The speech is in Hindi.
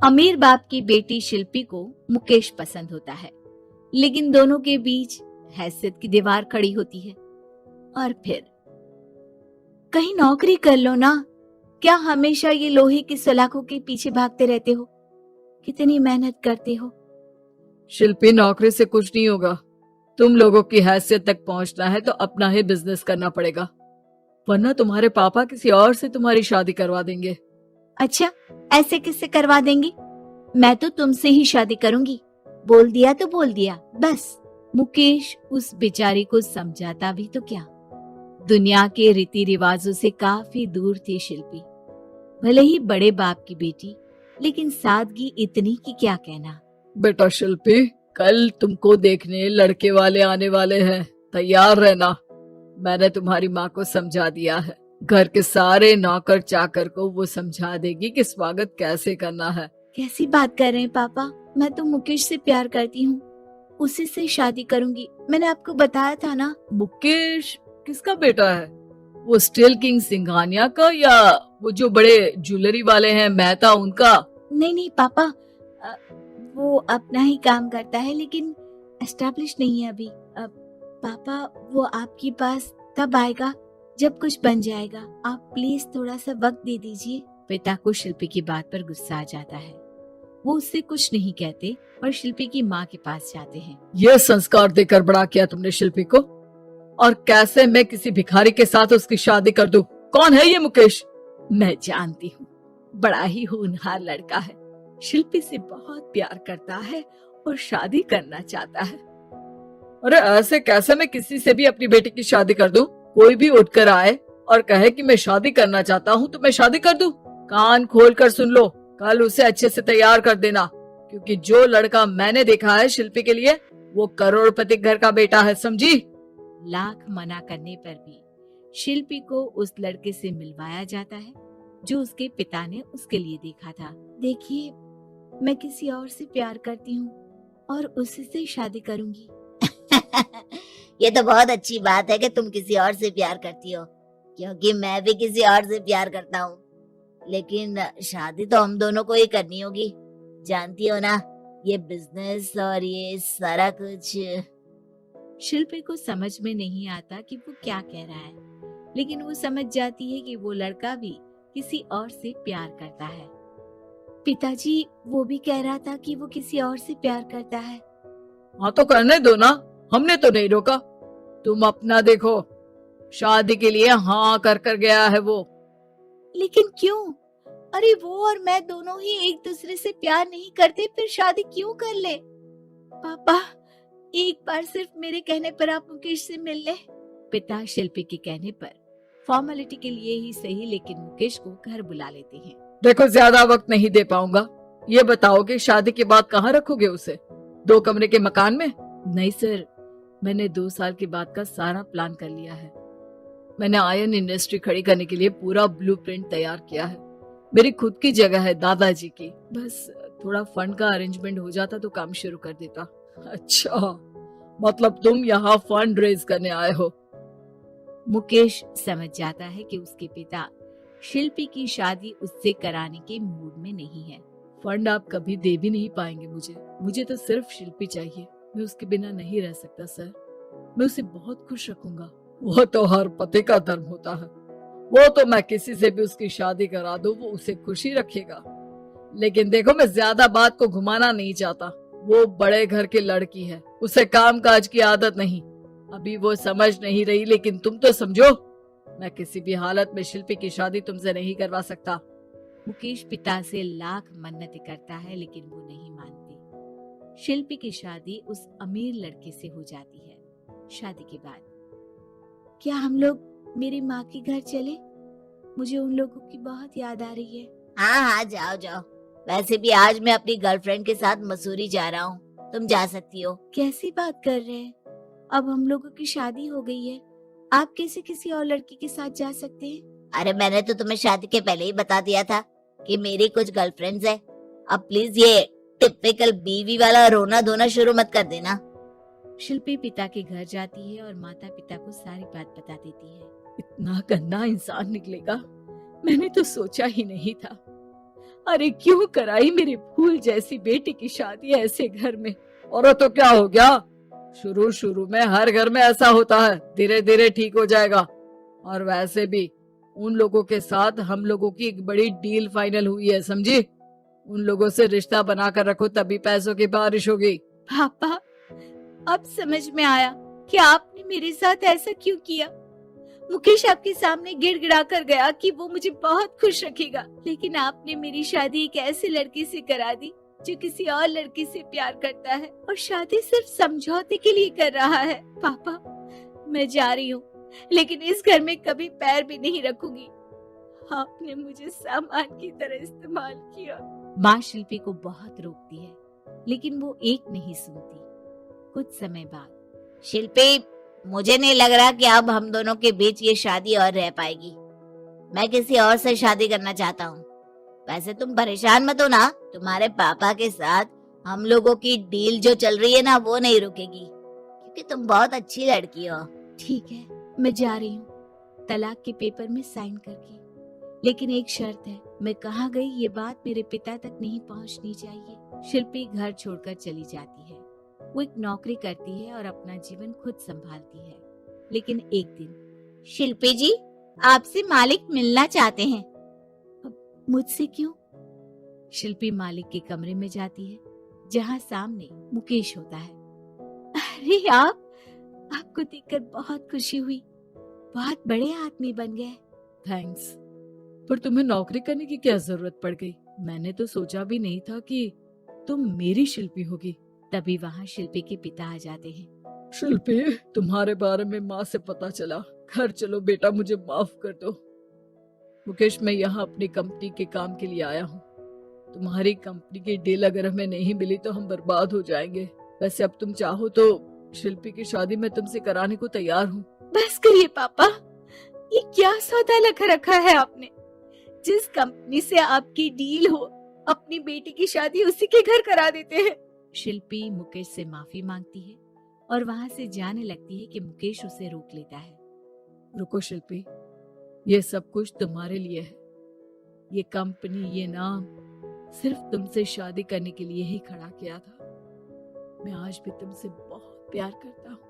अमीर बाप की बेटी शिल्पी को मुकेश पसंद होता है, लेकिन दोनों के बीच हैसियत की दीवार खड़ी होती है। और फिर कहीं नौकरी कर लो ना, क्या हमेशा ये लोहे की सलाखों के पीछे भागते रहते हो? कितनी मेहनत करते हो। शिल्पी, नौकरी से कुछ नहीं होगा। तुम लोगों की हैसियत तक पहुंचना है तो अपना ही बिजनेस करना पड़ेगा, वरना तुम्हारे पापा किसी और से तुम्हारी शादी करवा देंगे। अच्छा, ऐसे किससे करवा देंगे? मैं तो तुमसे ही शादी करूंगी। बोल दिया तो बोल दिया, बस। मुकेश उस बेचारी को समझाता भी तो क्या। दुनिया के रीति रिवाजों से काफी दूर थी शिल्पी। भले ही बड़े बाप की बेटी, लेकिन सादगी इतनी कि क्या कहना। बेटा शिल्पी, कल तुमको देखने लड़के वाले आने वाले हैं, तैयार रहना। मैंने तुम्हारी माँ को समझा दिया है। घर के सारे नौकर चाकर को वो समझा देगी कि स्वागत कैसे करना है। कैसी बात कर रहे हैं पापा? मैं तो मुकेश से प्यार करती हूँ, उसी से शादी करूंगी। मैंने आपको बताया था ना। मुकेश किसका बेटा है? वो स्टील किंग सिंघानिया का, या वो जो बड़े ज्वेलरी वाले हैं मेहता, उनका? नहीं नहीं पापा, वो अपना ही काम करता है, लेकिन एस्टेब्लिश नहीं है अभी। पापा, वो आपके पास तब आएगा जब कुछ बन जाएगा। आप प्लीज थोड़ा सा वक्त दे दीजिए। पिता को शिल्पी की बात पर गुस्सा आ जाता है। वो उससे कुछ नहीं कहते और शिल्पी की माँ के पास जाते हैं। ये संस्कार देकर बड़ा किया तुमने शिल्पी को, और कैसे मैं किसी भिखारी के साथ उसकी शादी कर दूं? कौन है ये मुकेश? मैं जानती हूँ, बड़ा ही होनहार लड़का है। शिल्पी से बहुत प्यार करता है और शादी करना चाहता है। अरे ऐसे कैसे मैं किसी से भी अपनी बेटी की शादी कर दूं? कोई भी उठकर आए और कहे कि मैं शादी करना चाहता हूँ तो मैं शादी कर दूं? कान खोल कर सुन लो, कल उसे अच्छे से तैयार कर देना, क्योंकि जो लड़का मैंने देखा है शिल्पी के लिए, वो करोड़पति घर का बेटा है, समझी? लाख मना करने पर भी शिल्पी को उस लड़के से मिलवाया जाता है जो उसके पिता ने उसके लिए देखा था। देखिए, मैं किसी और से प्यार करती हूँ और उसी से शादी करूंगी। ये तो बहुत अच्छी बात है कि तुम किसी और से प्यार करती हो, क्योंकि मैं भी किसी और से प्यार करता हूँ। लेकिन शादी तो हम दोनों को ही करनी होगी, जानती हो ना, ये बिजनेस और ये सारा कुछ। शिल्पी को समझ में नहीं आता कि वो क्या कह रहा है, लेकिन वो समझ जाती है कि वो लड़का भी किसी और से प्यार करता है। पिताजी, वो भी कह रहा था कि वो किसी और से प्यार करता है। हाँ तो करने दो ना, हमने तो नहीं रोका। तुम अपना देखो, शादी के लिए हाँ कर कर गया है वो। लेकिन क्यों? अरे वो और मैं दोनों ही एक दूसरे से प्यार नहीं करते, फिर शादी क्यों कर ले? पापा, एक बार सिर्फ मेरे कहने पर आप मुकेश से मिल ले। पिता शिल्पी के कहने पर फॉर्मेलिटी के लिए ही सही, लेकिन मुकेश को घर बुला लेते हैं। देखो, ज्यादा वक्त नहीं दे पाऊंगा। ये बताओ कि शादी के बाद कहाँ रखोगे उसे? 2 कमरे के मकान में? नहीं सर, मैंने 2 साल के बाद का सारा प्लान कर लिया है। मैंने आयरन इंडस्ट्री खड़ी करने के लिए पूरा ब्लूप्रिंट तैयार किया है। मेरी खुद की जगह है दादाजी की, बस थोड़ा फंड का अरेंजमेंट हो जाता तो काम शुरू कर देता। अच्छा, मतलब तुम यहाँ फंड रेज करने आए हो? मुकेश समझ जाता है कि उसके पिता शिल्पी की शादी उससे कराने के मूड में नहीं है। फंड आप कभी दे भी नहीं पाएंगे मुझे तो सिर्फ शिल्पी चाहिए। मैं उसके बिना नहीं रह सकता सर, मैं उसे बहुत खुश रखूंगा। वो तो हर पति का धर्म होता है। वो तो मैं किसी से भी उसकी शादी करा दूं, वो उसे खुशी रखेगा। लेकिन देखो, मैं ज्यादा बात को घुमाना नहीं चाहता। वो बड़े घर की लड़की है, उसे काम काज की आदत नहीं। अभी वो समझ नहीं रही, लेकिन तुम तो समझो। मैं किसी भी हालत में शिल्पी की शादी तुमसे नहीं करवा सकता। मुकेश पिता से लाख मन्नतें करता है, लेकिन वो नहीं मानते। शिल्पी की शादी उस अमीर लड़के से हो जाती है। शादी के बाद क्या हम लोग मेरी माँ के घर चले? मुझे उन लोगों की बहुत याद आ रही है। हाँ हाँ, जाओ जाओ। वैसे भी आज मैं अपनी गर्लफ्रेंड के साथ मसूरी जा रहा हूँ, तुम जा सकती हो। कैसी बात कर रहे हैं? अब हम लोगों की शादी हो गई है, आप कैसे किसी और लड़की के साथ जा सकते हैं? अरे मैंने तो तुम्हें शादी के पहले ही बता दिया था कि मेरी कुछ गर्लफ्रेंड्स है। अब प्लीज ये टिपिकल बीवी वाला रोना धोना शुरू मत कर देना। शिल्पी पिता के घर जाती है और माता पिता को सारी बात बता देती है। इतना गंदा इंसान निकलेगा, मैंने तो सोचा ही नहीं था। अरे क्यों कराई मेरी फूल जैसी बेटी की शादी ऐसे घर में? और तो क्या हो गया? शुरू शुरू में हर घर में ऐसा होता है, धीरे धीरे ठीक हो जाएगा। और वैसे भी उन लोगों के साथ हम लोगों की एक बड़ी डील फाइनल हुई है, समझी? उन लोगों से रिश्ता बनाकर रखो, तभी पैसों की बारिश होगी। पापा, अब समझ में आया कि आपने मेरे साथ ऐसा क्यों किया। मुकेश आपके सामने गिड़गिड़ा कर गया कि वो मुझे बहुत खुश रखेगा, लेकिन आपने मेरी शादी एक ऐसे लड़के से करा दी जो किसी और लड़की से प्यार करता है और शादी सिर्फ समझौते के लिए कर रहा है। पापा, मैं जा रही हूँ, लेकिन इस घर में कभी पैर भी नहीं रखूंगी। आपने मुझे सामान की तरह इस्तेमाल किया। माँ शिल्पी को बहुत रोकती है, लेकिन वो एक नहीं सुनती। कुछ समय बाद, शिल्पी, मुझे नहीं लग रहा कि अब हम दोनों के बीच ये शादी और रह पाएगी। मैं किसी और से शादी करना चाहता हूँ। वैसे तुम परेशान मत हो ना, तुम्हारे पापा के साथ हम लोगों की डील जो चल रही है ना, वो नहीं रुकेगी, क्योंकि तुम बहुत अच्छी लड़की हो। ठीक है, मैं जा रही हूँ तलाक के पेपर में साइन करके, लेकिन एक शर्त है, मैं कहाँ गई ये बात मेरे पिता तक नहीं पहुँचनी चाहिए। शिल्पी घर छोड़कर चली जाती है। वो एक नौकरी करती है और अपना जीवन खुद संभालती है। लेकिन एक दिन, शिल्पी जी, आपसे मालिक मिलना चाहते हैं। मुझसे क्यों? शिल्पी मालिक के कमरे में जाती है, जहाँ सामने मुकेश होता है। अरे आपको देखकर बहुत खुशी हुई, बहुत बड़े आदमी बन गए। थैंक्स, पर तुम्हें नौकरी करने की क्या जरूरत पड़ गई? मैंने तो सोचा भी नहीं था कि तुम मेरी शिल्पी होगी। तभी वहाँ शिल्पी के पिता आ जाते हैं। शिल्पी, तुम्हारे बारे में माँ से पता चला। घर चलो बेटा, मुझे माफ कर दो। मुकेश, मैं यहाँ अपनी कंपनी के काम के लिए आया हूँ। तुम्हारी कंपनी की डील अगर हमें नहीं मिली तो हम बर्बाद हो जाएंगे। वैसे अब तुम चाहो तो शिल्पी की शादी मैं तुमसे कराने को तैयार हूँ। बस करिए पापा, ये क्या सौदा लगा रखा है आपने? जिस कंपनी से आपकी डील हो, अपनी बेटी की शादी उसी के घर करा देते हैं। शिल्पी मुकेश से माफी मांगती है और वहाँ से जाने लगती है कि मुकेश उसे रोक लेता है। रुको शिल्पी, ये सब कुछ तुम्हारे लिए है। ये कंपनी, ये नाम सिर्फ तुमसे शादी करने के लिए ही खड़ा किया था। मैं आज भी तुमसे बहुत प्यार करता हूँ।